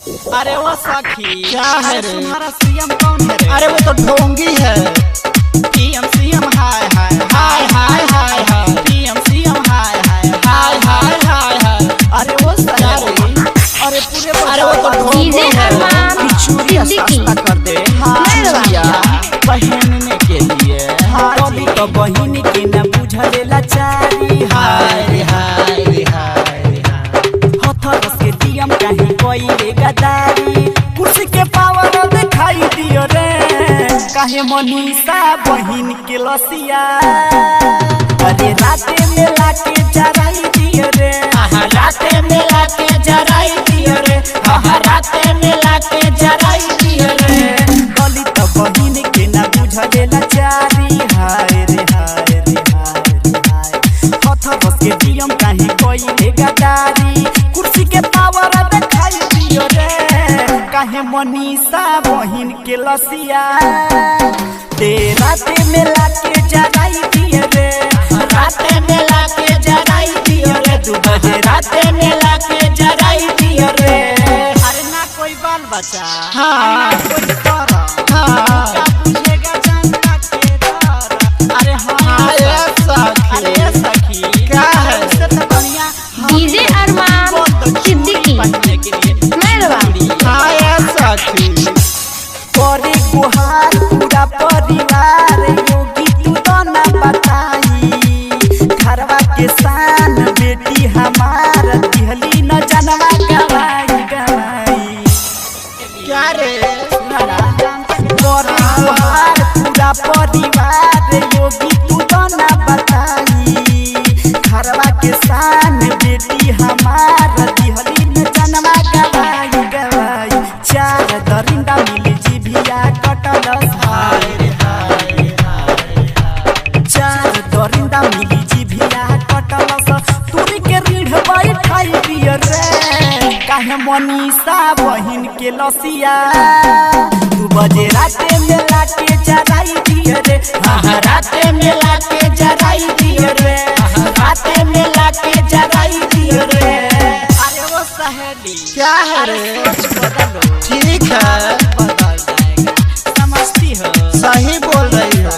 अरे वो सखी क्या है रे? तुम्हारा सीएम कौन है रे? अरे वो तो ढोंगी है। पीएम सीएम हाय हाय हाय हाय हाय हाय पीएम सीएम हाय हाय हाय हाय हाय हाय। अरे वो सखी अरे पूरे अरे वो तो ढोंगी डीजे है। अरमान चूड़िया सिद्दीकी। सस्ता कर दे मेहरबानी। पहनने के लिए कभी तो बहिन के न बुझले लाचारी हाय रे हाय रे हाय रे हाय। हथरस के डीएम कहीं कोई गदारी कुर्सी के पावर दिखाई दियो रे काहे मनीषा बहिन के लसिया अरे राते में लाके जराई दियो रे राते में लाके जराई दियो रे। राते में लाके जराई दियो रे। दलित बहिन के न बुझले लाचारी हाय रे हाय रे हाय रे हाय हथरस के डीएम कहीं कोई गदारी कुर्सी के पावर दिखाई दियो रे काहे मनीषा बहिन के लसिया राते में लाके जराई दियो रे राते में लाके जराई दियो रे। 2 बजे राते में लाके जराई दियो रे। अरे ना कोई बाल बच्चा हाँ। ना कोई तोरा हाँ। क्या बुझेगा जनता के डर अरे हाँ अरे सखी। अरे सखी क्या है? उससे तो बढ़िया डीजे अरमान सिद्दीकी। पहनने के लिए मेहरबानी। हाय सखी। करे गुहार पूरा परिवार योगी तू तो ना बताई घरवा के शान बेटी हमार दिहली न जनवा गवाई गवाई क्या रे? करे गुहार पूरा परिवार योगी तू तो ना बताई घरवा के शान बेटी हमार दिहली न जनवा गवाई गवाई 4 दरिंदा मिली जीभिया कटलस हाय रे हाय रे हाय 4 दरिंदा मिली जीभिया कटलस तूरी के रीढ़ बैठाई दियो रे काहे मनीषा बहिन के लसिया 2 बजे राते में लाके जराई दियो रे राते में लाके जराई दियो रे। राते में लाके जराई दियो रे। अरे वो सहेली क्या है रे? सोच बदलो ठीक है, बदल जाएगा समझती हो सही बोल रही हो।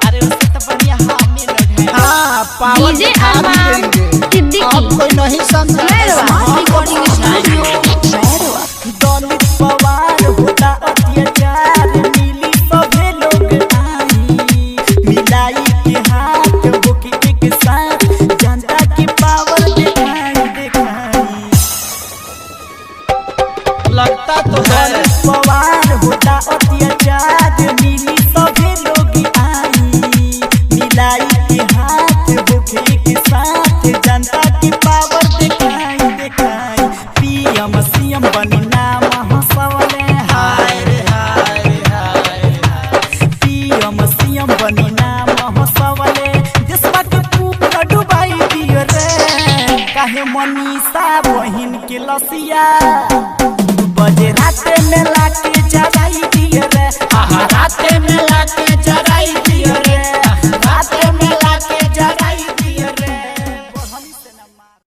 अरे उससे तो बढ़िया हामी लोग हैं हाँ, पावर डीजे दिखा भी अरमान देंगे। सिद्दीकी। अब कोई नहीं समझा। मेहरबानी। रिकॉर्डिंग दलित पवार होता अत्याचार मिली सभे लोग आई मिलाई के हाथ होके एक साथ जनता की पावर दिखाई दिखाई लगता तो है। दलित पवार होता अत्याचार मिली सभे लोग आई मिलाई के हाथ होके एक साथ जनता की पावर दिखाई दिखाई पीएम सीएम बनी नाम हंसवले हाय रे हाय रे हाय रे पीएम सीएम बनी नाम हंसवले देशवा के पूरा डुबाई दियो रे काहे मनीषा बहिन के लसिया